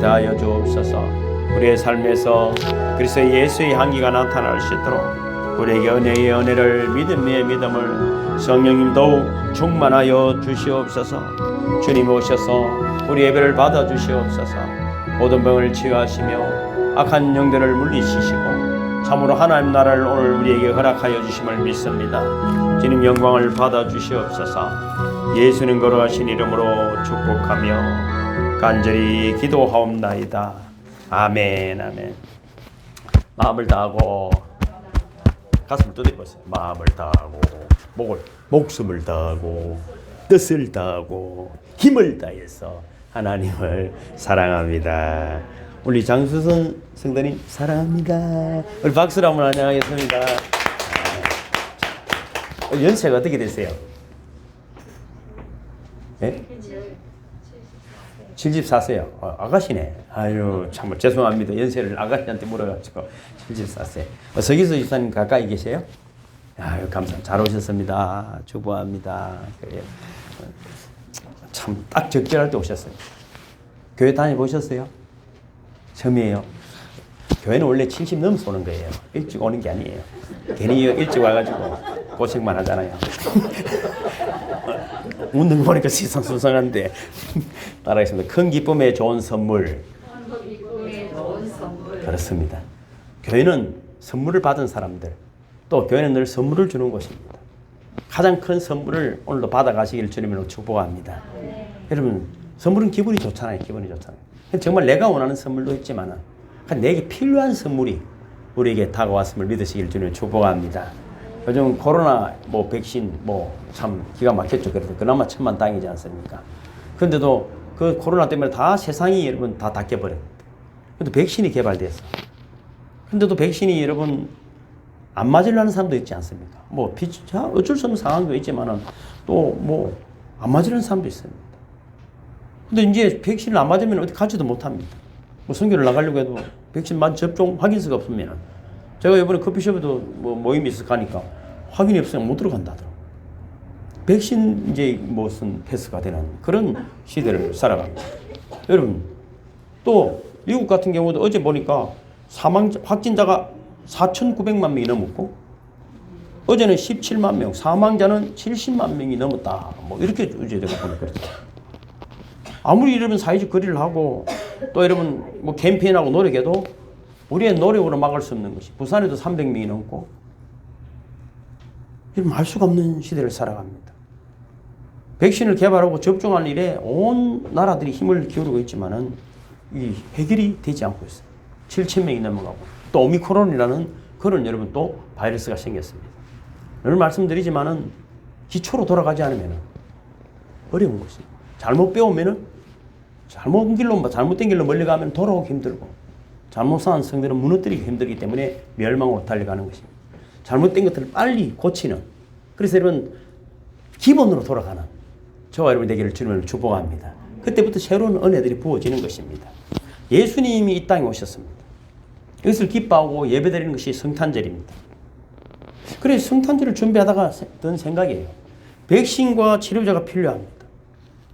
대하여 주옵소서. 우리의 삶에서 그리스도 예수의 향기가 나타날 수 있도록 우리에게 은혜의 은혜를, 믿음의 믿음을 성령님 더욱 충만하여 주시옵소서. 주님 오셔서 우리 예배를 받아 주시옵소서. 모든 병을 치유하시며 악한 영들을 물리치시고 참으로 하나님 나라를 오늘 우리에게 허락하여 주심을 믿습니다. 주님 영광을 받아 주시옵소서. 예수님 걸어가신 이름으로 축복하며 간절히 기도하옵나이다. 아멘. 아멘. 마음을 다하고 가슴을 두드려보세요. 마음을 다하고 목숨을 다하고 뜻을 다하고 힘을 다해서 하나님을 사랑합니다. 우리 장수선 성도님 사랑합니다. 우리 박수로 한번 환영하겠습니다. 연세가 어떻게 되세요? 네? 74세요. 아가씨네. 아유, 참 죄송합니다. 연세를 아가씨한테 물어가지고 74세. 서기수 집사님 가까이 계세요? 아유, 감사합니다. 잘 오셨습니다. 축복합니다. 참 딱 적절할 때 오셨어요. 교회 다녀보셨어요? 처음이에요. 교회는 원래 70 넘어서 오는 거예요. 일찍 오는 게 아니에요. 괜히 일찍 와가지고 고생만 하잖아요. 웃는 거 보니까 시선수상한데 따라하겠습니다. 큰 기쁨에 좋은 선물. 그렇습니다. 교회는 선물을 받은 사람들, 또 교회는 늘 선물을 주는 곳입니다. 가장 큰 선물을 오늘도 받아가시길 주님으로 축복합니다. 여러분, 선물은 기분이 좋잖아요. 기분이 좋잖아요. 정말 내가 원하는 선물도 있지만 내게 필요한 선물이 우리에게 다가왔음을 믿으시길 주님 축복합니다. 요즘 코로나 백신 참 기가 막혔죠. 그래도 그나마 천만다행이지 않습니까? 그런데도 그 코로나 때문에 다 세상이 여러분 다 닫혀버렸는데, 근데 백신이 개발돼서, 근데도 백신이 여러분 안 맞으려는 사람도 있지 않습니까? 어쩔 수 없는 상황도 있지만은 또 안 맞으려는 사람도 있습니다. 근데 이제 백신을 안 맞으면 어디 가지도 못합니다. 선교를 나가려고 해도 백신 접종 확인서가 없으면, 제가 이번에 커피숍에도 모임이 있어 가니까 확인이 없으면 못 들어간다 하더라고요. 백신 이제 무슨 패스가 되는 그런 시대를 살아갑니다. 여러분, 또 미국 같은 경우도 어제 보니까 확진자가 4,900만 명이 넘었고, 어제는 17만 명, 사망자는 70만 명이 넘었다. 이렇게 어제 제가 보니까 그렇죠. 아무리 여러분 사회적 거리를 하고 또 여러분 캠페인하고 노력해도 우리의 노력으로 막을 수 없는 것이, 부산에도 300명이 넘고, 여러분 알 수가 없는 시대를 살아갑니다. 백신을 개발하고 접종할 일에 온 나라들이 힘을 기울이고 있지만은 이 해결이 되지 않고 있어요. 7,000명이 넘어가고, 또 오미크론이라는 그런 여러분 또 바이러스가 생겼습니다. 늘 말씀드리지만은 기초로 돌아가지 않으면 어려운 것입니다. 잘못 배우면은 잘못된 길로 멀리 가면 돌아오기 힘들고, 잘못 산 성들은 무너뜨리기 힘들기 때문에 멸망으로 달려가는 것입니다. 잘못된 것들을 빨리 고치는, 그래서 여러분 기본으로 돌아가는 저와 여러분 되기를 주님을 축복합니다. 그때부터 새로운 은혜들이 부어지는 것입니다. 예수님이 이 땅에 오셨습니다. 이것을 기뻐하고 예배드리는 것이 성탄절입니다. 그래서 성탄절을 준비하다가 든 생각이에요. 백신과 치료제가 필요합니다.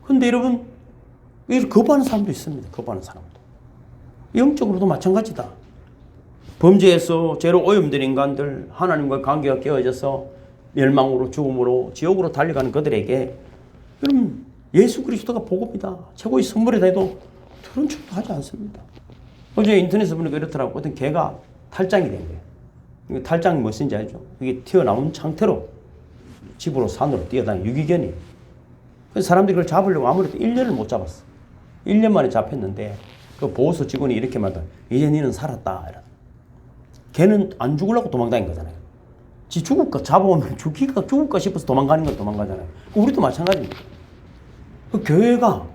근데 여러분, 이걸 거부하는 사람도 있습니다. 거부하는 사람도. 영적으로도 마찬가지다. 범죄에서 죄로 오염된 인간들, 하나님과 관계가 깨어져서 멸망으로, 죽음으로, 지옥으로 달려가는 그들에게 여러분 예수 그리스도가 복음이다, 최고의 선물이다 해도 그런 척도 하지 않습니다. 어제 인터넷에 보니까 이렇더라고. 어떤 개가 탈장이 된 거예요. 탈장이 무엇인지 알죠? 이게 튀어나온 상태로 집으로 산으로 뛰어다니는 유기견이. 그래서 사람들이 그걸 잡으려고 아무래도 1년을 못 잡았어. 1년 만에 잡혔는데 그 보호소 직원이 이렇게 말하다. 이제 너는 살았다. 걔는 안 죽으려고 도망다닌 거잖아요. 지 죽을까, 잡아오면 죽을까 싶어서 도망가는 건 도망가잖아요. 우리도 마찬가지입니다. 그 교회가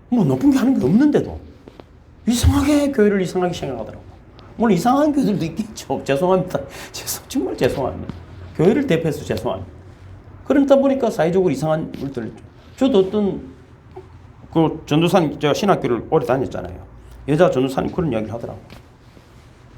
나쁜 게 하는 게 없는데도 이상하게 교회를 이상하게 생각하더라고요. 물론 이상한 교회들도 있겠죠. 죄송합니다. 정말 죄송합니다. 교회를 대표해서 죄송합니다. 그러다 보니까 사회적으로 이상한 물들. 저도 어떤 전도사님, 제가 신학교를 오래 다녔잖아요. 여자 전도사님 그런 이야기를 하더라고요.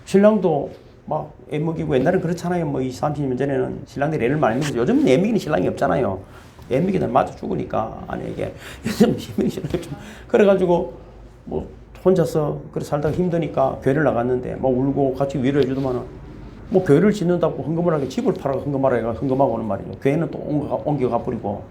신랑도 막 애 먹이고, 옛날엔 그렇잖아요. 20, 30년 전에는 신랑들이 애를 많이 먹여서, 요즘은 애 먹이는 신랑이 없잖아요. 애 먹이다 맞아 죽으니까 아내에게. 요즘 신랑이 좀 그래가지고 혼자서 그래 살다가 힘드니까 교회를 나갔는데 막 울고 같이 위로해 주더만은 뭐 교회를 짓는다고 헌금을 집을 팔아가 헌금하라 헌금하고 오는 말이죠. 교회는 또 옮겨가 버리고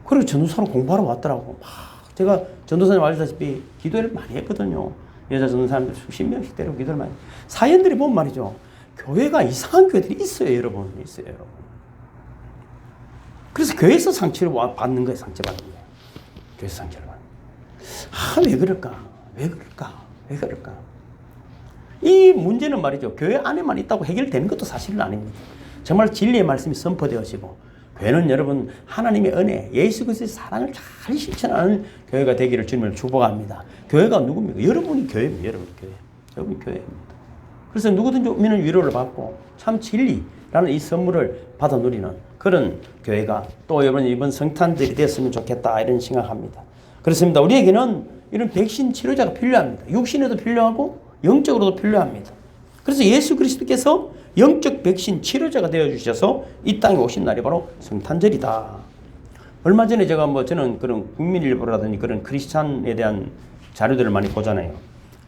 그리고 전도사로 공부하러 왔더라고. 막 제가 전도사님 아시다시피 기도를 많이 했거든요. 여자 전도사님들 수십 명씩 데리고 기도를 많이. 사연들이 보면 말이죠. 교회가 이상한 교회들이 있어요, 여러분. 있어요, 여러분. 그래서 교회에서 상처를 받는 거예요, 상처받는 거예요. 교회에서 상처를 받는 거예요. 왜 그럴까? 왜 그럴까? 왜 그럴까? 이 문제는 말이죠. 교회 안에만 있다고 해결되는 것도 사실은 아닙니다. 정말 진리의 말씀이 선포되어지고 교회는 여러분 하나님의 은혜, 예수 그리스도의 사랑을 잘 실천하는 교회가 되기를 주님을 축복합니다. 교회가 누굽니까? 여러분이 교회입니다. 여러분이 교회. 여러분이 교회입니다. 그래서 누구든지 오면 위로를 받고 참 진리라는 이 선물을 받아 누리는 그런 교회가 또 여러분 이번 성탄절이 됐으면 좋겠다 이런 생각합니다. 그렇습니다. 우리에게는 이런 백신 치료자가 필요합니다. 육신에도 필요하고 영적으로도 필요합니다. 그래서 예수 그리스도께서 영적 백신 치료자가 되어주셔서 이 땅에 오신 날이 바로 성탄절이다. 얼마 전에 제가 저는 그런 국민일보라든지 그런 크리스찬에 대한 자료들을 많이 보잖아요.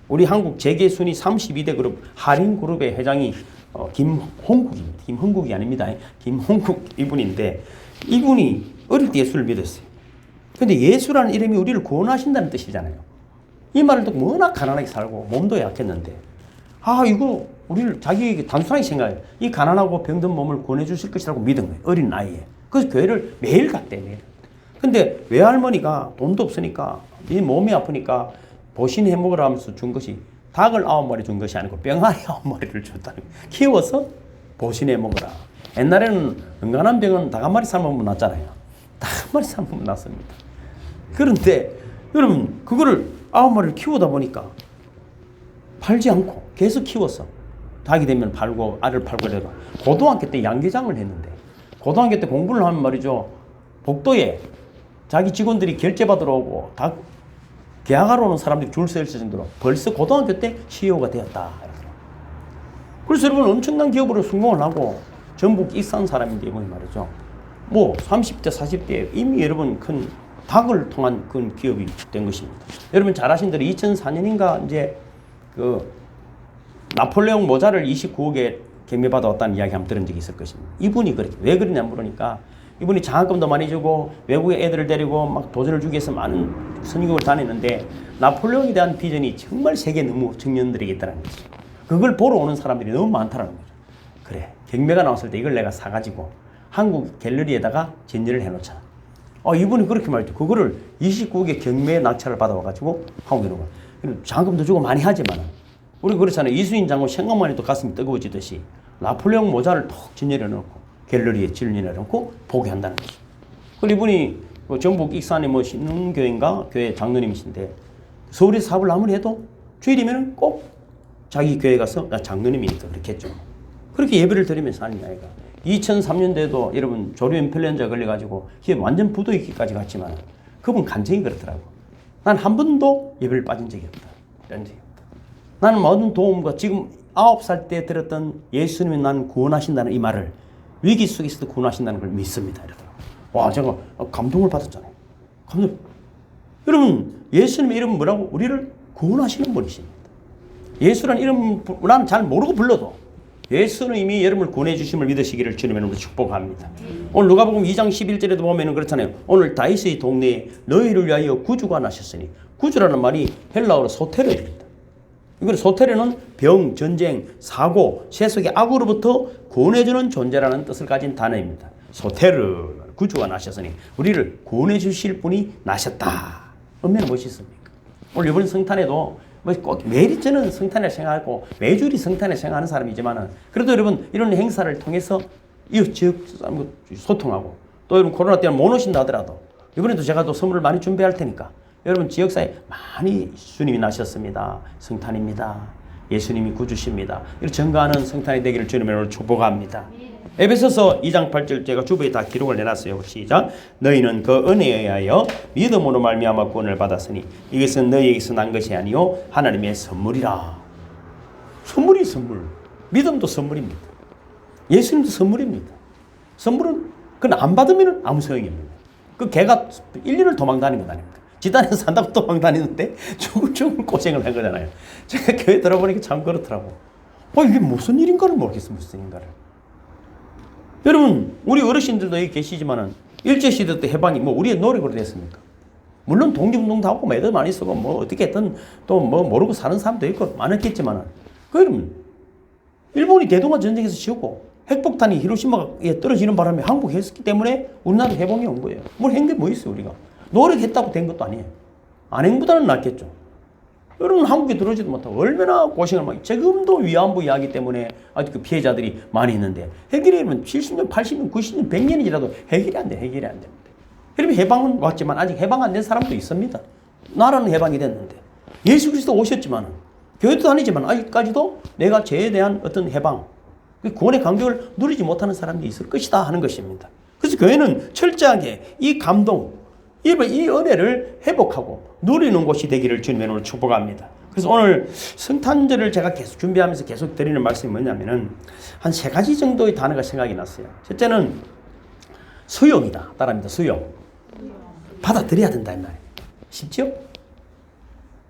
우리 한국 재계순위 32대 그룹 한인그룹의 회장이 김홍국입니다. 김홍국이 아닙니다. 김홍국 이분인데 이분이 어릴 때 예수를 믿었어요. 근데 예수라는 이름이 우리를 구원하신다는 뜻이잖아요. 이 말을 듣고 워낙 가난하게 살고 몸도 약했는데 이거 우리를 자기 단순하게 생각해요. 이 가난하고 병든 몸을 구원해 주실 것이라고 믿은 거예요. 어린 나이에. 그래서 교회를 매일 갔대. 매일. 근데 외할머니가 돈도 없으니까 이 몸이 아프니까 보신 해먹으라 하면서 준 것이 닭을 9마리 준 것이 아니고 병아리 9마리를 줬다는 거예요. 키워서 보신 해먹으라. 옛날에는 은간한 병은 닭 1마리 삶으면 낫잖아요. 닭 1마리 삶으면 낫습니다. 그런데 여러분 그거를 9마리를 키우다 보니까 팔지 않고 계속 키웠어. 닭이 되면 팔고 알을 팔고 이래가 고등학교 때 양계장을 했는데 고등학교 때 공부를 하면 말이죠. 복도에 자기 직원들이 결제 받으러 오고 닭 계약하러 오는 사람들이 줄 서 있을 정도로 벌써 고등학교 때 CEO가 되었다. 그래서 여러분 엄청난 기업으로 성공을 하고 전북 익산 사람인데 이분이 말이죠. 30대 40대에 이미 여러분 큰 닭을 통한 큰 기업이 된 것입니다. 여러분 잘 아신 대로 2004년인가 이제 나폴레옹 모자를 29억에 경매받아왔다는 이야기 한번 들은 적이 있을 것입니다. 이분이 그렇게 왜 그러냐 물으니까 이분이 장학금도 많이 주고 외국에 애들을 데리고 막 도전을 주기 위해서 많은 선교를 다녔는데 나폴레옹에 대한 비전이 정말 세계 너무 청년들에게 있다는 거죠. 그걸 보러 오는 사람들이 너무 많다는 거죠. 그래 경매가 나왔을 때 이걸 내가 사가지고 한국 갤러리에다가 전시를 해놓자. 이분이 그렇게 말했죠. 그거를 29억의 경매 낙찰을 받아와가지고 한국에 놓은 거예요. 장학금도 주고 많이 하지만 우리 그렇잖아요. 이수인 장군 생각만 해도 가슴이 뜨거워지듯이 나폴레옹 모자를 톡 진열해 놓고 갤러리에 진열해 놓고 보게 한다는 거죠. 그리고 이분이 전북 익산의 신흥교회인가 교회 장로님이신데 서울에서 사업을 아무리 해도 주일이면 꼭 자기 교회 가서 장로님이니까 그렇게 했죠. 그렇게 예배를 드리면서 하는 아이가 2003년도에도 여러분 조류 인플루엔자 걸려가지고 완전 부도있기까지 갔지만 그분 간증이 그렇더라고. 난 한 번도 예배를 빠진 적이 없다. 이런 적이 없다. 나는 모든 도움과 지금 9살 때 들었던 예수님이 나는 구원하신다는 이 말을 위기 속에서도 구원하신다는 걸 믿습니다. 이러더라고요. 제가 감동을 받았잖아요. 여러분 예수님의 이름은 뭐라고? 우리를 구원하시는 분이십니다. 예수라는 이름 나는 잘 모르고 불러도 예수는 이미 여러분을 구원해 주심을 믿으시기를 주님의 이름으로 축복합니다. 오늘 누가복음 2장 11절에도 보면 그렇잖아요. 오늘 다윗의 동네에 너희를 위하여 구주가 나셨으니 구주라는 말이 헬라어로 소테르입니다. 이건 소테르는 병, 전쟁, 사고, 세속의 악으로부터 구원해주는 존재라는 뜻을 가진 단어입니다. 소테르, 구주가 나셨으니 우리를 구원해 주실 분이 나셨다. 얼마나 멋있습니까? 오늘 이번 성탄에도 꼭 매일 저는 성탄을 생각하고 매주일이 성탄을 생각하는 사람이지만은 그래도 여러분 이런 행사를 통해서 이웃 소통하고 또 여러분 코로나 때문에 못 오신다 하더라도 이번에도 제가 또 선물을 많이 준비할 테니까 여러분 지역사회 많이 주님이 나셨습니다. 성탄입니다. 예수님이 구주십니다. 이렇게 증거하는 성탄이 되기를 주님으로 축복합니다. 에베소서 2장 8절 제가 주부에 다 기록을 내놨어요. 시작. 너희는 그 은혜에 의하여 믿음으로 말미암아 구원을 받았으니 이것은 너희에게서 난 것이 아니요 하나님의 선물이라. 선물이 선물. 믿음도 선물입니다. 예수님도 선물입니다. 선물은 그건 안 받으면 아무 소용이 없습니다. 그 개가 1년을 도망다니는 것 아닙니까? 지단에서 산다고 도망 다니는데 죽을 고생을 한 거잖아요. 제가 교회 들어보니까 참 그렇더라고. 이게 무슨 일인가를 모르겠어, 무슨 일인가를. 여러분, 우리 어르신들도 여기 계시지만은 일제시대 때 해방이 우리의 노력으로 됐습니까? 물론 독립운동도 하고 애들 많이 쓰고 어떻게든 또 모르고 사는 사람도 있고 많았겠지만은, 그러면 일본이 대동아 전쟁에서 지었고 핵폭탄이 히로시마에 떨어지는 바람에 항복했기 때문에 우리나라 해방이 온 거예요. 한 게 뭐 있어요, 우리가? 노력했다고 된 것도 아니에요. 안 행보다는 낫겠죠. 여러분, 한국에 들어오지도 못하고 얼마나 고생을 많이, 지금도 위안부 이야기 때문에 아직 그 피해자들이 많이 있는데, 해결이면 70년, 80년, 90년, 100년이 지나도 해결이 안 돼, 해결이 안 됩니다. 여러분, 해방은 왔지만 아직 해방 안 된 사람도 있습니다. 나라는 해방이 됐는데. 예수 그리스도 오셨지만, 교회도 다니지만 아직까지도 내가 죄에 대한 어떤 해방, 구원의 감격을 누리지 못하는 사람들이 있을 것이다 하는 것입니다. 그래서 교회는 철저하게 이 감동, 이 은혜를 회복하고 누리는 곳이 되기를 주님의 이름으로 축복합니다. 그래서 오늘 성탄절을 제가 계속 준비하면서 계속 드리는 말씀이 뭐냐면은 한 3가지 정도의 단어가 생각이 났어요. 첫째는 수용이다. 따라합니다. 수용. 받아들여야 된다 이 말이에요. 쉽죠?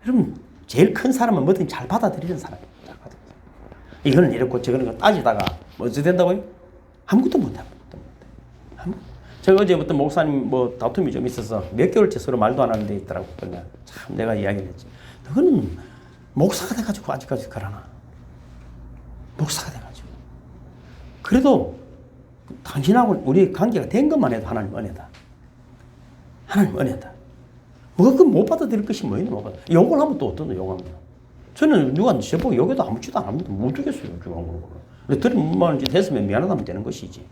여러분, 제일 큰 사람은 뭐든 잘 받아들이는 사람입니다. 이거는 이렇고 저거는 거 따지다가 어찌 된다고요? 아무것도 못해요. 제가 어제부터 목사님 다툼이 좀 있어서 몇 개월째 서로 말도 안 하는 데 있더라고. 그러니까 참 내가 이야기를 했지. 너는 목사가 돼가지고 아직까지 그러나. 목사가 돼가지고. 그래도 당신하고 우리 관계가 된 것만 해도 하나님 은혜다. 하나님 은혜다. 못 받아들일 것이 뭐예요? 못 받아. 욕을 하면 또 어떤 욕합니다. 저는 누가 저보고 욕해도 아무지도 안 합니다. 못 하겠어요. 들은 말인지 됐으면 미안하다면 되는 것이지.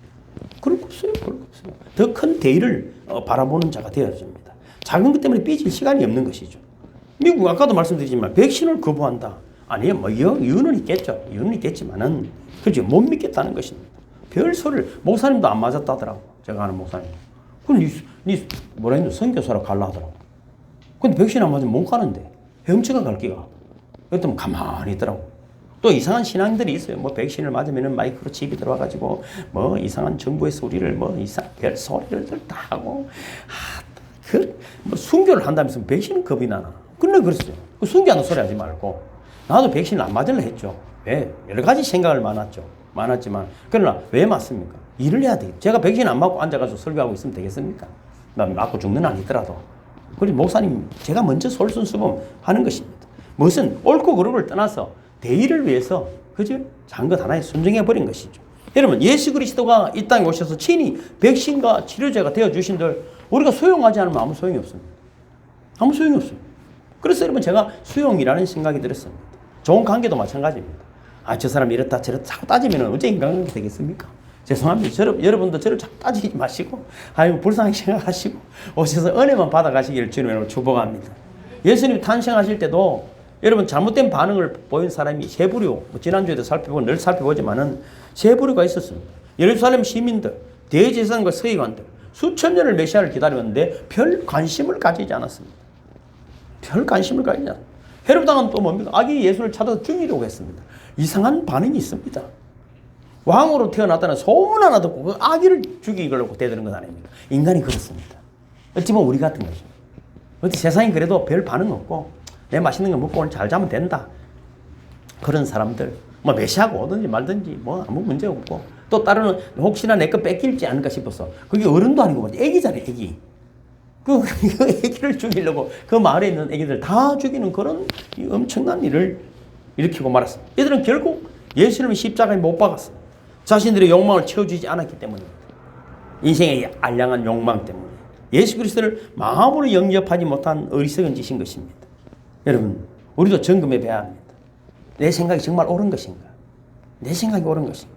그럴 거 없어요. 그럴 거 없어요. 더 큰 대의를 바라보는 자가 되어야 됩니다. 작은 것 때문에 삐질 시간이 없는 것이죠. 미국 아까도 말씀드리지만 백신을 거부한다. 아니요. 이유는 있겠죠. 이유는 있겠지만은 그죠. 못 믿겠다는 것입니다. 별 소리를 목사님도 안 맞았다더라고. 제가 아는 목사님. 그럼 니 뭐라 했노? 선교사로 갈라 하더라고. 근데 백신 안 맞으면 못 가는데 헤엄쳐가 갈 기가. 그랬더니 가만히 있더라고. 또 이상한 신앙들이 있어요. 백신을 맞으면은 마이크로 칩이 들어와가지고 이상한 정부에서 우리를 별 소리를 다 하고 순교를 한다면서 백신은 겁이 나나. 근데 그랬어요. 순교하는 소리 하지 말고 나도 백신을 안 맞으려 했죠. 왜? 여러 가지 생각을 많았지만 그러나 왜 맞습니까? 일을 해야 돼요. 제가 백신 안 맞고 앉아가지고 설교하고 있으면 되겠습니까? 난 맞고 죽는 아니더라도. 그리고 목사님 제가 먼저 솔선수범하는 것입니다. 무슨 옳고 그름을 떠나서 대의를 위해서 그죠? 작은 것 하나에 순종해 버린 것이죠. 여러분, 예수 그리스도가 이 땅에 오셔서 친히 백신과 치료제가 되어 주신들 우리가 수용하지 않으면 아무 소용이 없습니다. 아무 소용이 없어요. 그래서 여러분 제가 수용이라는 생각이 들었습니다. 좋은 관계도 마찬가지입니다. 저 사람이 이렇다 저렇다 자꾸 따지면 언제 인간관계 되겠습니까? 죄송합니다. 여러분도 저를 자꾸 따지지 마시고 불쌍하게 생각하시고 오셔서 은혜만 받아가시기를 주님으로 축복합니다. 예수님 탄생하실 때도 여러분 잘못된 반응을 보인 사람이 세 부류, 지난주에도 살펴보고 늘 살펴보지만은 세 부류가 있었습니다. 예루살렘 시민들, 대제사장과 서기관들, 수천 년을 메시아를 기다렸는데 별 관심을 가지지 않았습니다. 별 관심을 가지지 않았습니다. 헤롯 왕은 또 뭡니까? 아기 예수를 찾아서 죽이려고 했습니다. 이상한 반응이 있습니다. 왕으로 태어났다는 소문 하나 듣고 그 아기를 죽이려고 대드는 것 아닙니까? 인간이 그렇습니다. 어찌 보면 우리 같은 거죠. 어디 세상이 그래도 별 반응 없고 내 맛있는 거 먹고 오늘 잘 자면 된다. 그런 사람들, 메시아가 오든지 말든지 아무 문제 없고, 또 따르는 혹시나 내 거 뺏길지 않을까 싶어서, 그게 어른도 아니고 애기잖아요, 애기. 그 애기를 죽이려고 그 마을에 있는 애기들 다 죽이는 그런 엄청난 일을 일으키고 말았습니다. 이들은 결국 예수님을 십자가에 못 박았습니다. 자신들의 욕망을 채워주지 않았기 때문입니다. 인생의 알량한 욕망 때문에. 예수 그리스도를 마음으로 영접하지 못한 어리석은 짓인 것입니다. 여러분, 우리도 점검해 봐야 합니다. 내 생각이 정말 옳은 것인가? 내 생각이 옳은 것인가?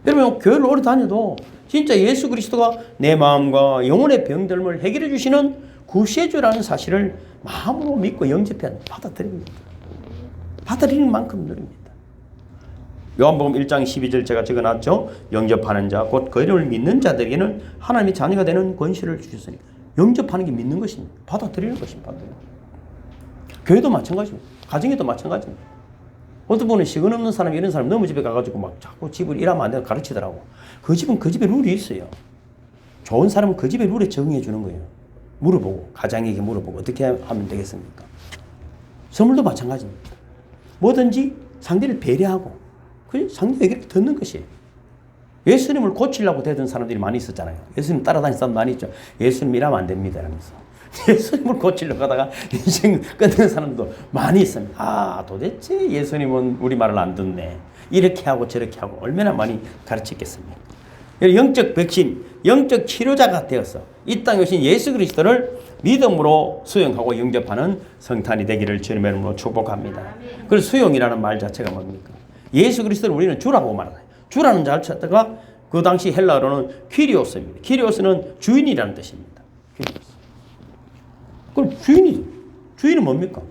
여러분, 교회를 오래 다녀도 진짜 예수 그리스도가 내 마음과 영혼의 병들음을 해결해 주시는 구세주라는 사실을 마음으로 믿고 영접해 받아들입니다. 받아들이는 만큼 누립니다. 요한복음 1장 12절 제가 적어놨죠. 영접하는 자, 곧 그 이름을 믿는 자들에게는 하나님의 자녀가 되는 권세를 주셨으니 영접하는 게 믿는 것입니다. 받아들이는 것입니다. 교회도 마찬가지입니다. 가정에도 마찬가지입니다. 어떤 분은 시간 없는 사람, 이런 사람 너무 집에 가가지고 자꾸 집을 일하면 안 되고 가르치더라고. 그 집은 그 집의 룰이 있어요. 좋은 사람은 그 집의 룰에 적응해 주는 거예요. 물어보고 가장에게 물어보고 어떻게 하면 되겠습니까? 선물도 마찬가지입니다. 뭐든지 상대를 배려하고 상대 얘기를 듣는 것이에요. 예수님을 고치려고 대던 사람들이 많이 있었잖아요. 예수님 따라다니는 사람 많이 있죠. 예수님 이러면 안 됩니다 이러면서 예수님을 고치려고 하다가 인생 끊는 사람도 많이 있습니다. 아, 도대체 예수님은 우리 말을 안 듣네. 이렇게 하고 저렇게 하고 얼마나 많이 가르치겠습니까? 영적 백신, 영적 치료자가 되어서 이 땅에 오신 예수 그리스도를 믿음으로 수용하고 영접하는 성탄이 되기를 주님의 이름으로 축복합니다. 그래서 수용이라는 말 자체가 뭡니까? 예수 그리스도를 우리는 주라고 말하요. 주라는 자체가 그 당시 헬라어로는 퀴리오스입니다. 퀴리오스는 주인이라는 뜻입니다. 퀴리오스. 그럼 주인은 뭡니까?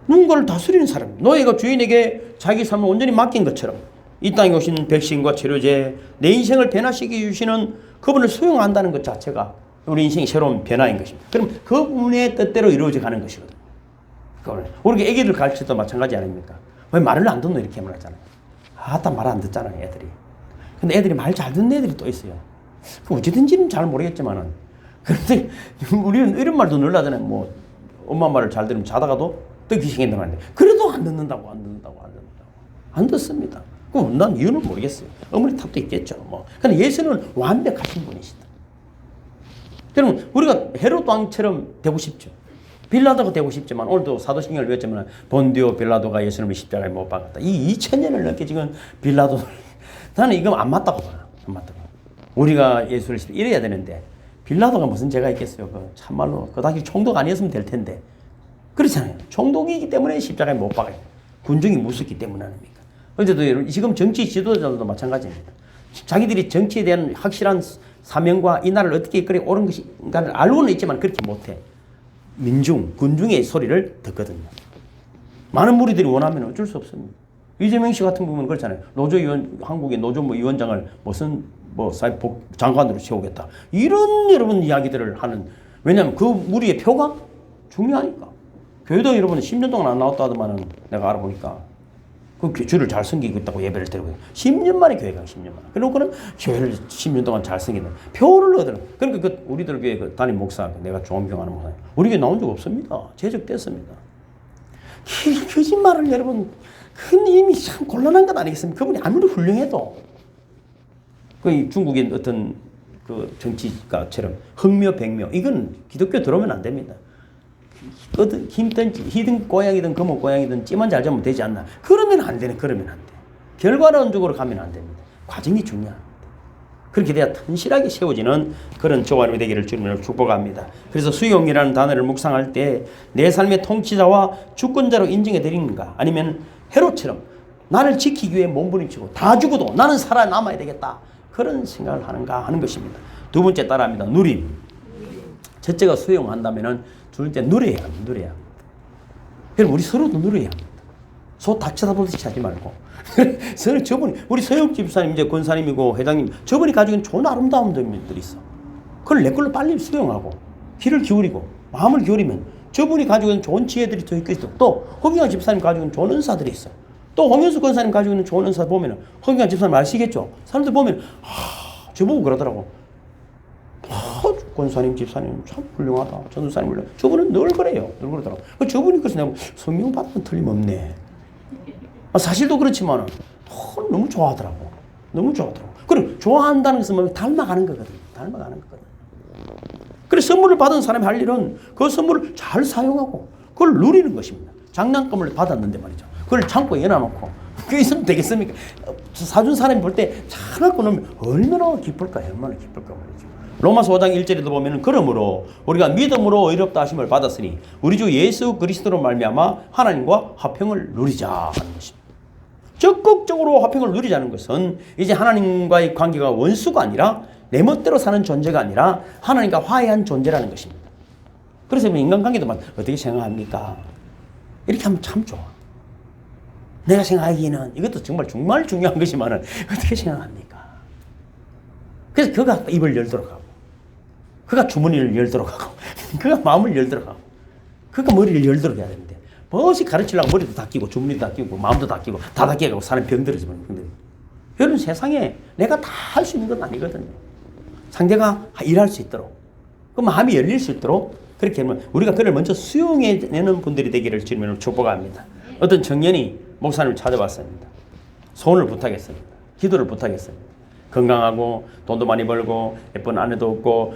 누군가를 다스리는 사람. 노예가 주인에게 자기 삶을 온전히 맡긴 것처럼 이 땅에 오신 백신과 치료제, 내 인생을 변화시켜 주시는 그분을 수용한다는 것 자체가 우리 인생의 새로운 변화인 것입니다. 그럼 그분의 뜻대로 이루어져 가는 것이거든요. 우리 애기들 가르칠 때도 마찬가지 아닙니까? 왜 말을 안 듣노 이렇게 말하잖아요. 아따 말 안 듣잖아요 애들이. 근데 애들이 말 잘 듣는 애들이 또 있어요. 어찌든지는 잘 모르겠지만은 그런데 우리는 이런 말도 늘라잖아요. 뭐 엄마 말을 잘 들으면 자다가도 떡이 생긴다고 하는데 그래도 안 듣는다고. 안 듣습니다. 그럼 난 이유는 모르겠어요. 어머니 탓도 있겠죠. 뭐. 근데 예수는 완벽하신 분이시다. 그러면 우리가 헤롯 왕처럼 되고 싶죠. 빌라도가 되고 싶지만 오늘도 사도신경을 배웠지만 본디오 빌라도가 예수님을 십자가에 못 박았다. 이 2000년을 넘게 지금 빌라도 나는 이거 안 맞다고 봐요. 안 맞다고. 우리가 예수를 이래야 되는데 빌라도가 무슨 죄가 있겠어요. 참말로 그다지 총독 아니었으면 될 텐데 그렇잖아요. 총독이기 때문에 십자가에 못 박아요. 군중이 무섭기 때문 아닙니까? 어제도 지금 정치 지도자들도 마찬가지입니다. 자기들이 정치에 대한 확실한 사명과 이 나라를 어떻게 이끌어 옳은 것인가를 알고는 있지만 그렇게 못해. 군중의 소리를 듣거든요. 많은 무리들이 원하면 어쩔 수 없습니다. 이재명 씨 같은 부분은 그렇잖아요. 한국의 노조부 위원장을 무슨 사회복 장관으로 세우겠다. 이런 여러분 이야기들을 하는, 왜냐하면 그 무리의 표가 중요하니까. 교회도 여러분 10년 동안 안 나왔다 하더만은 내가 알아보니까 그 주를 잘 섬기고 있다고 예배를 드리고 10년 만에 교회 가 10년 만에. 그러고는 교회를 10년 동안 잘 섬기는 표를 얻으는. 그러니까 우리들 교회 담임 목사, 내가 존경하는 목사, 우리 교회 나온 적 없습니다. 제적됐습니다. 거짓말을 여러분, 이미 참 곤란한 것 아니겠습니까? 그분이 아무리 훌륭해도 그 중국인 어떤 그 정치가처럼 흥묘백묘, 이건 기독교 들어오면 안 됩니다. 희든 고양이든 검은 고양이든 찌만 잘 잡으면 되지 않나. 그러면 안 돼. 결과론적으로 가면 안 됩니다. 과정이 중요합니다. 그렇게 돼야 튼실하게 세워지는 그런 조화로 되기를 주님으로 축복합니다. 그래서 수용이라는 단어를 묵상할 때 내 삶의 통치자와 주권자로 인정해 드리는가, 아니면 헤롯처럼 나를 지키기 위해 몸부림치고 다 죽어도 나는 살아남아야 되겠다, 그런 생각을 하는가 하는 것입니다. 두 번째 따라합니다. 누림. 첫째가 수용한다면은 둘 째 누려야 합니다. 그럼 우리 서로도 누려야 합니다. 소 다 쳐다보듯이 하지 말고. 서로 우리 서영 집사님, 이제 권사님이고 회장님, 저분이 가지고 있는 좋은 아름다운 점들이 있어. 그걸 내 걸로 빨리 수용하고, 귀를 기울이고, 마음을 기울이면 저분이 가지고 있는 좋은 지혜들이 더 있고 있어. 또, 허경환 집사님 가지고 있는 좋은 은사들이 있어. 또, 홍현수 권사님 가지고 있는 좋은 은사 보면은, 허경환 집사님 아시겠죠? 사람들 보면, 저보고 그러더라고. 권사님, 집사님 참 훌륭하다. 전도사님 훌륭하다. 저분은 늘 그래요. 늘 그러더라고. 저분이 그래서 내가 성령 받으면 틀림없네. 사실도 그렇지만 너무 좋아하더라고. 그리고 좋아한다는 것은 뭐 닮아가는 거거든. 그래서 선물을 받은 사람이 할 일은 그 선물을 잘 사용하고 그걸 누리는 것입니다. 장난감을 받았는데 말이죠. 그걸 창고에 넣어놓고 그게 있으면 되겠습니까? 사준 사람이 볼 때 잘 갖고 놓으면 얼마나 기쁠까 말이죠. 로마서 5장 1절에도 보면, 그러므로 우리가 믿음으로 의롭다 하심을 받았으니 우리 주 예수 그리스도로 말미암아 하나님과 화평을 누리자 하는 것입니다. 적극적으로 화평을 누리자는 것은 이제 하나님과의 관계가 원수가 아니라 내 멋대로 사는 존재가 아니라 하나님과 화해한 존재라는 것입니다. 그래서 인간관계도 어떻게 생각합니까? 이렇게 하면 참 좋아. 내가 생각하기에는 이것도 정말 중요한 것이지만 어떻게 생각합니까? 그래서 그가 입을 열도록 하고, 그가 주머니를 열도록 하고, 그가 마음을 열도록 하고, 그가 머리를 열도록 해야 되는데, 무엇이 가르치려고 머리도 다 끼고, 주머니도 다 끼고, 마음도 다 끼고, 다 끼고, 사람 병들어지면. 여러분, 세상에 내가 다 할 수 있는 건 아니거든요. 상대가 일할 수 있도록. 그 마음이 열릴 수 있도록 그렇게 하면 우리가 그를 먼저 수용해내는 분들이 되기를 주님으로 축복합니다. 어떤 청년이 목사님을 찾아왔습니다. 소원을 부탁했습니다. 기도를 부탁했습니다. 건강하고 돈도 많이 벌고 예쁜 아내도 없고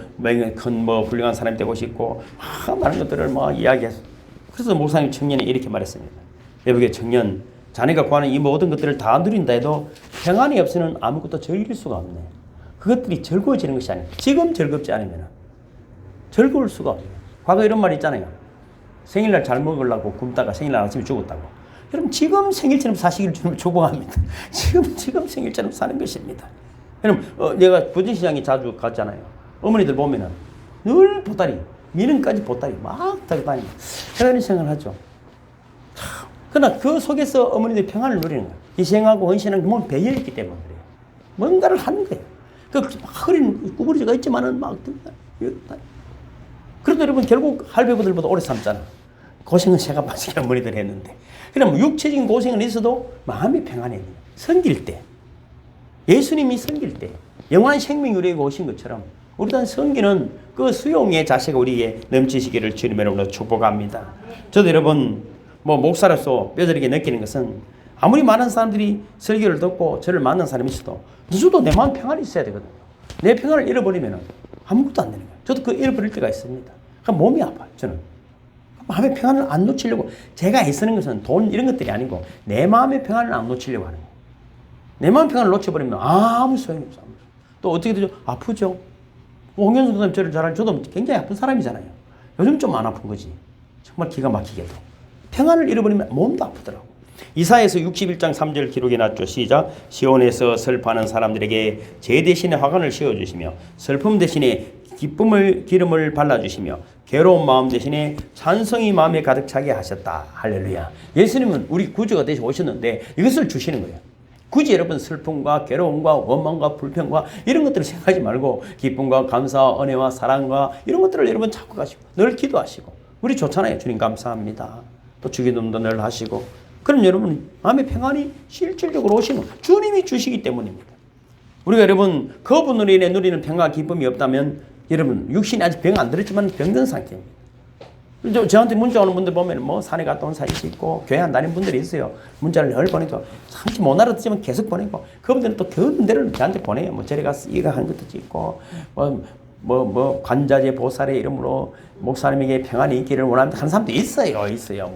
큰 훌륭한 사람이 되고 싶고 많은 것들을 이야기했어요. 그래서 목사님 청년이 이렇게 말했습니다. 여보게 청년, 자네가 구하는 이 모든 것들을 다 누린다 해도 평안이 없이는 아무것도 즐길 수가 없네. 그것들이 즐거워지는 것이 아니에요. 지금 즐겁지 않으면 즐거울 수가 없어요. 과거 이런 말 있잖아요. 생일날 잘 먹으려고 굶다가 생일날 아침에 죽었다고. 여러분 지금 생일처럼 사시기를 주님을 축복합니다. 지금 생일처럼 사는 것입니다. 여러분 내가 부전시장에 자주 갔잖아요. 어머니들 보면은 늘 보따리, 미는까지 보따리 막 타고 다니고 제가 이런 생각을 하죠. 그러나 그 속에서 어머니들이 평안을 누리는 거예요. 희생하고 헌신하는 게 몸에 배어있기 때문에 그래요. 뭔가를 하는 거예요. 허리는 구부러져가 있지만은 그래도 여러분 결국 할배부들보다 오래 삶잖아. 고생은 새가 빠지게 어머니들 했는데. 그럼 육체적인 고생은 있어도 마음이 평안해요. 섬길 때. 예수님이 섬길 때. 영원한 생명이 우리에게 오신 것처럼 우리도 섬기는 그 수용의 자세가 우리에게 넘치시기를 주님의 이름으로 축복합니다. 저도 여러분 목사로서 뼈저리게 느끼는 것은 아무리 많은 사람들이 설교를 듣고 저를 만난 사람이 있어도 누구도 내 마음 평안이 있어야 되거든요. 내 평안을 잃어버리면 아무것도 안 되는 거예요. 저도 그 잃어버릴 때가 있습니다. 그러니까 몸이 아파요. 저는. 마음의 평안을 안 놓치려고 제가 애쓰는 것은 돈 이런 것들이 아니고 내 마음의 평안을 안 놓치려고 하는 거예요. 내 마음 평안을 놓쳐버리면 아무 소용이 없어. 또 어떻게 되죠? 아프죠. 홍현수 선생님 저를 잘 알죠. 저도 굉장히 아픈 사람이잖아요. 요즘 좀 안 아픈 거지. 정말 기가 막히게도. 평안을 잃어버리면 몸도 아프더라고. 이사야서 61장 3절 기록해 놨죠. 시작. 시온에서 슬퍼하는 사람들에게 제 대신에 화관을 씌워주시며 슬픔 대신에 기름을 발라주시며 괴로운 마음 대신에 찬성이 마음에 가득 차게 하셨다. 할렐루야. 예수님은 우리 구주가 되셔 오셨는데 이것을 주시는 거예요. 굳이 여러분 슬픔과 괴로움과 원망과 불평과 이런 것들을 생각하지 말고 기쁨과 감사와 은혜와 사랑과 이런 것들을 여러분 찾고 가시고 늘 기도하시고 우리 좋잖아요. 주님 감사합니다. 또 주기도문도 늘 하시고 그럼 여러분 마음의 평안이 실질적으로 오시는 주님이 주시기 때문입니다. 우리가 여러분 그분으로 인해 누리는 평안과 기쁨이 없다면 여러분 육신이 아직 병 안 들었지만 병든 상태입니다. 저한테 문자 오는 분들 보면 산에 갔다 온 사진이 있고 교회 안 다니는 분들이 있어요. 문자를 늘 보내고 잠시 못 알아듣지만 계속 보내고 그분들은 또 그런 데를 저한테 보내요. 저리 가서 이거 한 것도 찍고 관자재 보살의 이름으로 목사님에게 평안이 있기를 원합니다 하는 사람도 있어요.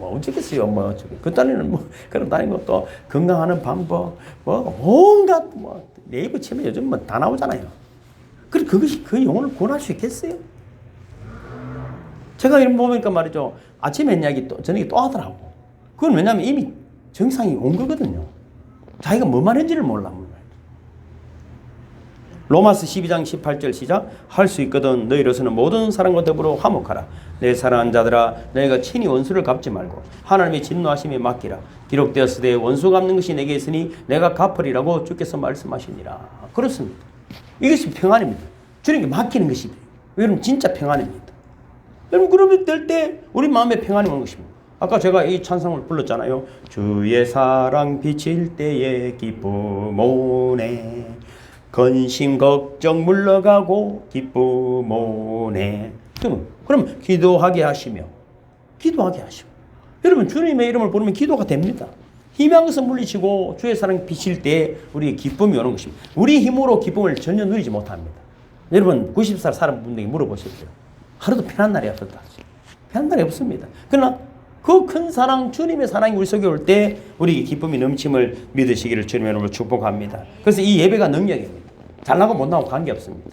어쩌겠어요. 그딴에는 그런 다니는 것도 건강하는 방법 온갖 네이버 치면 요즘 다 나오잖아요. 그럼 그것이 그 영혼을 구원할 수 있겠어요? 제가 이런 보니까 말이죠. 아침에 했냐기 또 저녁에 또 하더라고. 그건 왜냐하면 이미 정상이 온 거거든요. 자기가 뭐만 했는지를 몰라. 로마서 12장 18절 시작. 할 수 있거든 너희로서는 모든 사람과 더불어 화목하라. 내 사랑하는 자들아 너희가 친히 원수를 갚지 말고 하나님의 진노하심에 맡기라. 기록되었으되 원수 갚는 것이 내게 있으니 내가 갚으리라고 주께서 말씀하시니라. 그렇습니다. 이것이 평안입니다. 주님께 맡기는 것이 여러분 진짜 평안입니다. 여러분 그러면 될 때 우리 마음에 평안이 오는 것입니다. 아까 제가 이 찬송을 불렀잖아요. 주의 사랑 비칠 때에 기쁨 오네. 근심 걱정 물러가고 기쁨 오네. 그럼 기도하게 하시며 여러분 주님의 이름을 부르면 기도가 됩니다. 희망한 것은 물리치고 주의 사랑이 비칠 때 우리의 기쁨이 오는 것입니다. 우리 힘으로 기쁨을 전혀 누리지 못합니다. 여러분 90살 사람 분들에게 물어보십시오. 하루도 편한 날이 없었다. 편한 날이 없습니다. 그러나 그 큰 사랑, 주님의 사랑이 우리 속에 올 때 우리 기쁨이 넘침을 믿으시기를 주님의 이름으로 축복합니다. 그래서 이 예배가 능력입니다. 잘나고 못나고 관계없습니다.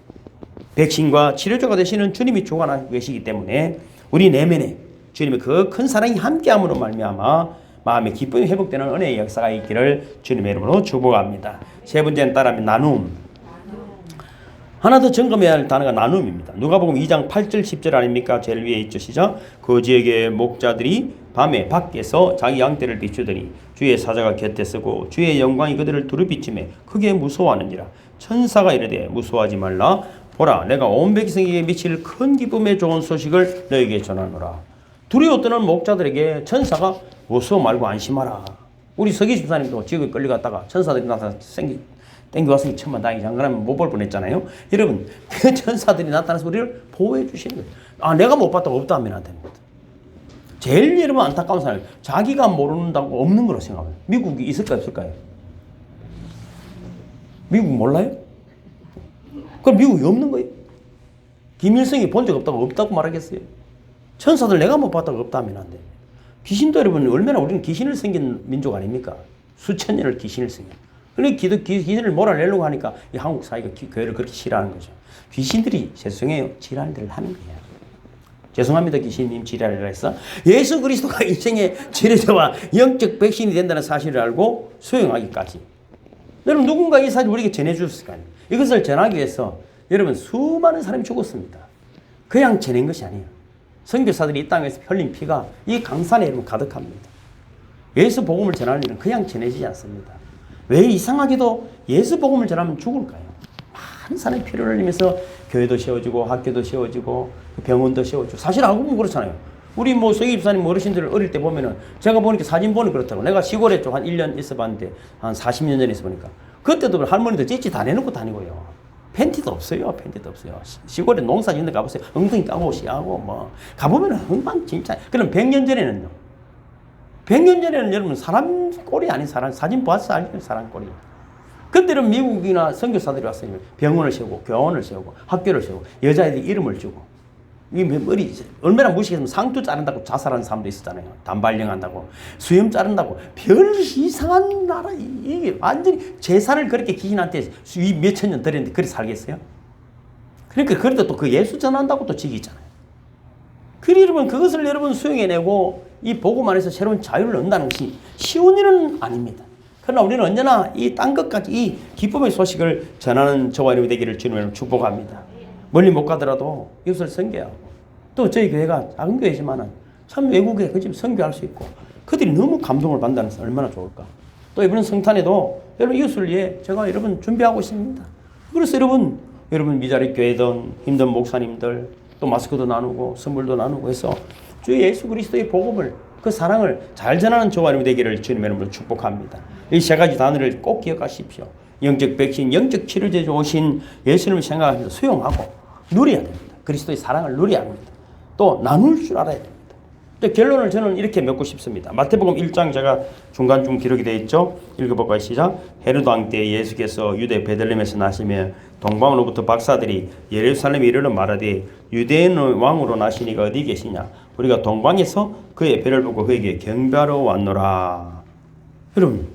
백신과 치료자가 되시는 주님이 주관하고 계시기 때문에 우리 내면에 주님의 그 큰 사랑이 함께함으로 말미암아 마음의 기쁨이 회복되는 은혜의 역사가 있기를 주님의 이름으로 축복합니다. 세 번째는 따라하면 나눔. 하나 더 점검해야 할 단어가 나눔입니다. 누가복음 2장 8절 10절 아닙니까? 제일 위에 있죠. 시작. 그 지역의 목자들이 밤에 밖에서 자기 양떼를 비추더니 주의 사자가 곁에 서고 주의 영광이 그들을 두루 비치매 크게 무서워하느니라. 천사가 이르되 무서워하지 말라. 보라 내가 온 백성에게 미칠 큰 기쁨의 좋은 소식을 너에게 전하노라. 두려워 떠는 목자들에게 천사가 무서워 말고 안심하라. 우리 서기 집사님도 지옥에 끌려갔다가 천사들이 나타나서 땡겨왔으니 천만다행이지. 안 그러면 못 볼 뻔했잖아요. 여러분, 그 천사들이 나타나서 우리를 보호해 주시는 거예요. 아, 내가 못 봤다고 없다 하면 안 됩니다. 제일 여러분 안타까운 사람이 자기가 모른다고 없는 거로 생각해요. 미국이 있을까요, 없을까요? 미국 몰라요? 그럼 미국이 없는 거예요? 김일성이 본 적 없다고 말하겠어요? 천사들 내가 못 봤다고 없다 하면 안 돼요. 귀신도 여러분, 얼마나 우리는 귀신을 섬긴 민족 아닙니까? 수천 년을 귀신을 섬긴. 그러니까 귀신을 몰아내려고 하니까 이 한국 사회가 교회를 그렇게 싫어하는 거죠. 귀신들이 죄송해요. 지랄들을 하는 거예요. 죄송합니다. 귀신님 지랄을 했어. 예수 그리스도가 인생의 치료제와 영적 백신이 된다는 사실을 알고 수용하기까지. 여러분, 누군가 이 사실을 우리에게 전해줬을 거 아니에요. 이것을 전하기 위해서 여러분 수많은 사람이 죽었습니다. 그냥 전한 것이 아니에요. 선교사들이 이 땅에서 흘린 피가 이 강산에 여러분 가득합니다. 예수 복음을 전하는 일은 그냥 전해지지 않습니다. 왜 이상하게도 예수 복음을 전하면 죽을까요? 많은 사람이 피를 흘리면서 교회도 세워지고 학교도 세워지고 병원도 세워지고. 사실 알고 보면 그렇잖아요. 우리 뭐 서기 집사님 어르신들 어릴 때 보면은 제가 보니까 사진 보니 그렇다고. 내가 시골에 좀 한 1년 있어 봤는데 한 40년 전에 있어 보니까 그때도 할머니들 찌찌 다 내놓고 다니고요. 팬티도 없어요. 팬티도 없어요. 시골에 농사 짓는 데 가보세요. 엉덩이 까고 시하고 뭐 가보면은 흥만 진짜. 그럼 100년 전에는요. 100년 전에는 여러분 사람 꼴이 아닌 사진 보았어 알죠? 사람 꼴이. 그때는 미국이나 선교사들이 왔어요. 병원을 세우고 교원을 세우고 학교를 세우고 여자애들 이름을 주고. 이 머리 얼마나 무식했으면 상투 자른다고 자살하는 사람도 있었잖아요. 단발령한다고 수염 자른다고 별 이상한 나라. 이게 완전히 제사를 그렇게 귀신한테 몇천 년 드렸는데 그렇게 살겠어요? 그러니까 그래도 또 그 예수 전한다고 또 지기잖아요. 그러면 그것을 여러분 수용해내고 이 복음 안에서 새로운 자유를 얻는다는 것이 쉬운 일은 아닙니다. 그러나 우리는 언제나 이 딴 것까지 이 기쁨의 소식을 전하는 저와 여러분이 되기를 주님으로 축복합니다. 멀리 못 가더라도 이것을 선교하고 또 저희 교회가 작은 교회지만은 참 외국에 그 집 선교할 수 있고 그들이 너무 감동을 받는다는 것은 얼마나 좋을까. 또 이번 성탄에도 여러분 이웃을 위해 제가 여러분 준비하고 있습니다. 그래서 여러분 미자리 교회든 힘든 목사님들 또 마스크도 나누고 선물도 나누고 해서 주 예수 그리스도의 복음을 그 사랑을 잘 전하는 저와 여러분이 되기를 주님의 이름으로 축복합니다. 이 세 가지 단어를 꼭 기억하십시오. 영적 백신, 영적 치료제 오신 예수님을 생각하면서 수용하고 누려야 됩니다. 그리스도의 사랑을 누려야 합니다. 또 나눌 줄 알아야 됩니다. 또 결론을 저는 이렇게 맺고 싶습니다. 마태복음 1장 제가 중간쯤 기록이 되어 있죠. 읽어볼까요? 시작. 헤로드 왕 때 예수께서 유대 베들레헴에서 나시며 동방으로부터 박사들이 예루살렘에 이르러 말하되 유대인 왕으로 나시니가 어디 계시냐. 우리가 동방에서 그의 배를 보고 그에게 경배하러 왔노라. 여러분,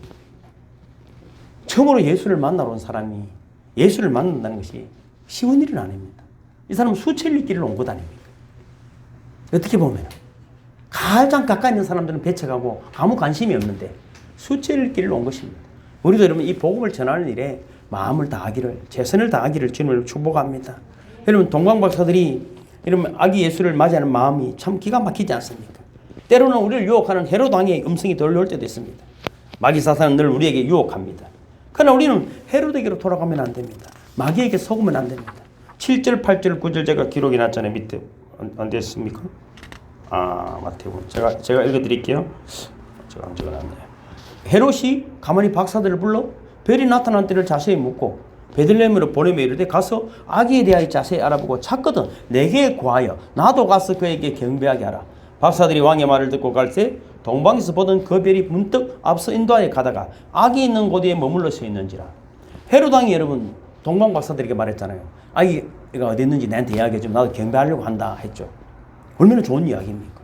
처음으로 예수를 만나러 온 사람이 예수를 만난다는 것이 쉬운 일은 아닙니다. 이 사람은 수천리 길을 온 것 아닙니까? 어떻게 보면 가장 가까이 있는 사람들은 배척하고 아무 관심이 없는데 수천리 길을 온 것입니다. 우리도 여러분 이 복음을 전하는 일에 마음을 다하기를, 최선을 다하기를 주님을 축복합니다. 여러분 동방박사들이 여러분 아기 예수를 맞이하는 마음이 참 기가 막히지 않습니까? 때로는 우리를 유혹하는 헤로드 왕의 음성이 들려올 때도 있습니다. 마귀 사탄은 늘 우리에게 유혹합니다. 그러나 우리는 헤로드에게로 돌아가면 안 됩니다. 마귀에게 속으면 안 됩니다. 7절, 8절, 9절 제가 기록이 났잖아요. 밑에 안 됐습니까? 마태복음 제가 읽어드릴게요. 제가 안 적어놨네요. 헤롯이 가만히 박사들을 불러 별이 나타난 때를 자세히 묻고 베들레헴으로 보내며 이르되 가서 아기에 대하여 자세히 알아보고 찾거든 내게 구하여 나도 가서 그에게 경배하게 하라. 박사들이 왕의 말을 듣고 갈 때 동방에서 보던 그 별이 문득 앞서 인도하여 가다가 아기 있는 곳에 머물러 서 있는지라. 헤롯 왕이 여러분 동방 박사들에게 말했잖아요. 아기가 어디 있는지 나한테 이야기해 주면 나도 경배하려고 한다 했죠. 얼마나 좋은 이야기입니까?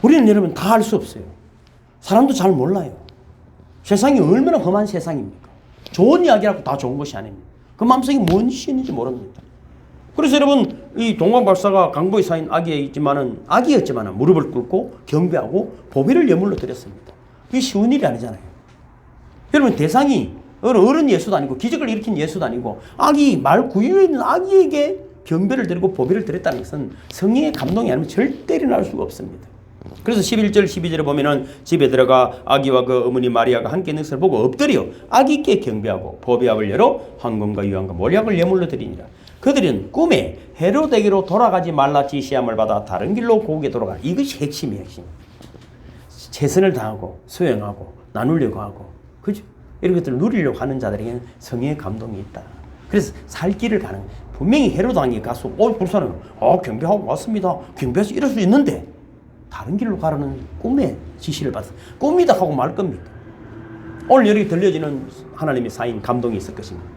우리는 여러분 다 알 수 없어요. 사람도 잘 몰라요. 세상이 얼마나 험한 세상입니까? 좋은 이야기라고 다 좋은 것이 아닙니다. 그 마음속에 뭔 신인지 모릅니다. 그래서 여러분 이 동방 박사가 강보에 쌓인 아기였지만은 무릎을 꿇고 경배하고 보배를 예물로 드렸습니다. 이게 쉬운 일이 아니잖아요. 여러분 대상이 어른 예수도 아니고 기적을 일으킨 예수도 아니고 아기 말 구유에 있는 아기에게 경배를 드리고 보배를 드렸다는 것은 성령의 감동이 아니면 절대 일어날 수가 없습니다. 그래서 11절 12절에 보면은 집에 들어가 아기와 그 어머니 마리아가 함께 있는 것을 보고 엎드려 아기께 경배하고 보배압을 열어 황금과 유황과 몰약을 예물로 드리니라. 그들은 꿈에 헤로데게로 돌아가지 말라 지시함을 받아 다른 길로 고국에 돌아가. 이것이 핵심이에요. 핵심. 최선을 다하고 수행하고 나누려고 하고 그죠? 이런 것들을 누리려고 하는 자들에게는 성령의 감동이 있다. 그래서 살 길을 가는 거예요. 분명히 헤로당에 가서 불사는 경배하고 왔습니다. 경배해서 이럴 수 있는데 다른 길로 가라는 꿈의 지시를 받아서 꿈이다 하고 말 겁니다. 오늘 여기 들려지는 하나님의 사인 감동이 있을 것입니다.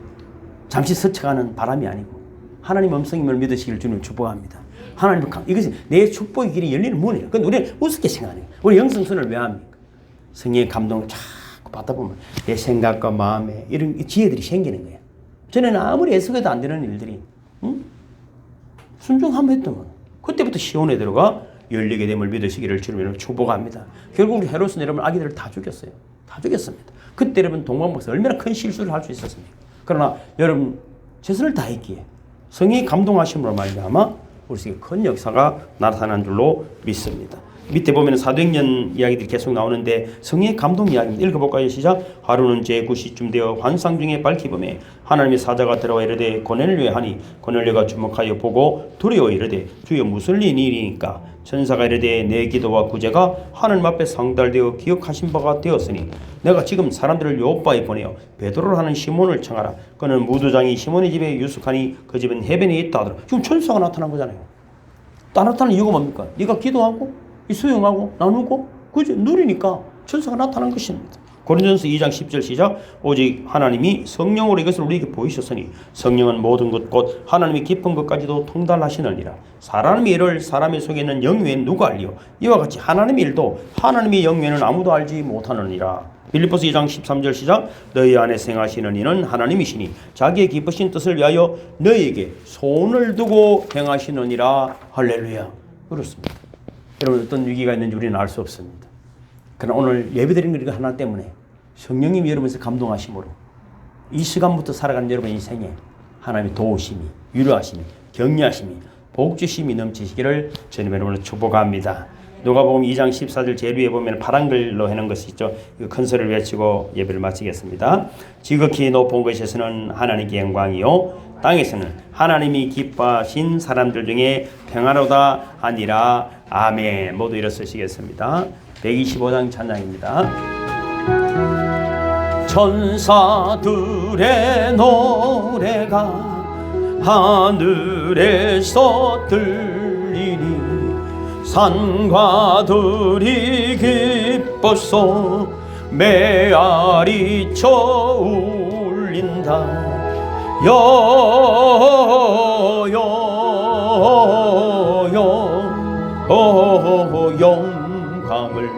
잠시 스쳐가는 바람이 아니고 하나님 음성임을 믿으시길 주님 축복합니다. 하나님 이것이 내 축복의 길이 열리는 문이에요. 그런데 우리는 우습게 생각해요. 우리 영성선을 왜 합니까? 성령의 감동을 자꾸 받다 보면 내 생각과 마음에 이런 지혜들이 생기는 거예요. 전에는 아무리 애쓰게도 안 되는 일들이 순종하면 했더만 그때부터 시온에 들어가 열리게 됨을 믿으시기를 주님으로 축복합니다. 결국 우리 헤롯은 여러분 아기들을 다 죽였어요. 다 죽였습니다. 그때 여러분 동방박사 얼마나 큰 실수를 할 수 있었습니까? 그러나 여러분 최선을 다했기에 성령의 감동하심으로 말미암아 우리에게 큰 역사가 나타난 줄로 믿습니다. 밑에 보면 사도행전 이야기들이 계속 나오는데 성령의 감동 이야기입니다. 읽어볼까요? 시작. 하루는 제9시쯤 되어 환상 중에 밝히범에 하나님의 사자가 들어와 이르되 고넬료에 하니 고넬료가 주목하여 보고 두려워 이르되 주여 무슨 일이니까 천사가 이르되 내 기도와 구제가 하나님 앞에 상달되어 기억하신 바가 되었으니 내가 지금 사람들을 요바에 보내어 베드로를 하는 시몬을 청하라. 그는 무도장이 시몬의 집에 유숙하니 그 집은 해변에 있다 하더라. 지금 천사가 나타난 거잖아요. 나타나는 이유가 뭡니까? 네가 기도하고 수용하고 나누고 그죠? 누리니까 천사가 나타난 것입니다. 고린도전서 2장 10절 시작. 오직 하나님이 성령으로 이것을 우리에게 보이셨으니 성령은 모든 것 곧 하나님의 깊은 것까지도 통달하시느니라. 사람의 일을 사람의 속에 있는 영 외에는 누가 알리요? 이와 같이 하나님의 일도 하나님의 영 외에는 아무도 알지 못하느니라. 빌립보서 2장 13절 시작. 너희 안에 생하시는 이는 하나님이시니 자기의 기쁘신 뜻을 위하여 너희에게 손을 두고 행하시느니라. 할렐루야. 그렇습니다. 여러분 어떤 위기가 있는지 우리는 알 수 없습니다. 그러나 오늘 예배드리는 것 하나 때문에 성령님이 여러분에서 감동하심으로 이 시간부터 살아가는 여러분 인생에 하나님의 도우심이, 위로하심이, 격려하심이, 복주심이 넘치시기를 주님 여러분을 축복합니다. 누가복음 2장 14절 제일 위에 보면 파란 글로 해놓은 것이 있죠. 큰 소리를 외치고 예배를 마치겠습니다. 지극히 높은 곳에서는 하나님께 영광이요 땅에서는 하나님이 기뻐하신 사람들 중에 평안하다 하니라. 아멘. 모두 일어서시겠습니다. 125장 찬양입니다. 천사들의 노래가 하늘에서 들리니 산과들이 기뻐서 메아리 쳐 울린다. 영광을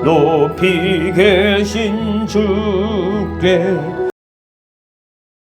높이 계신 주께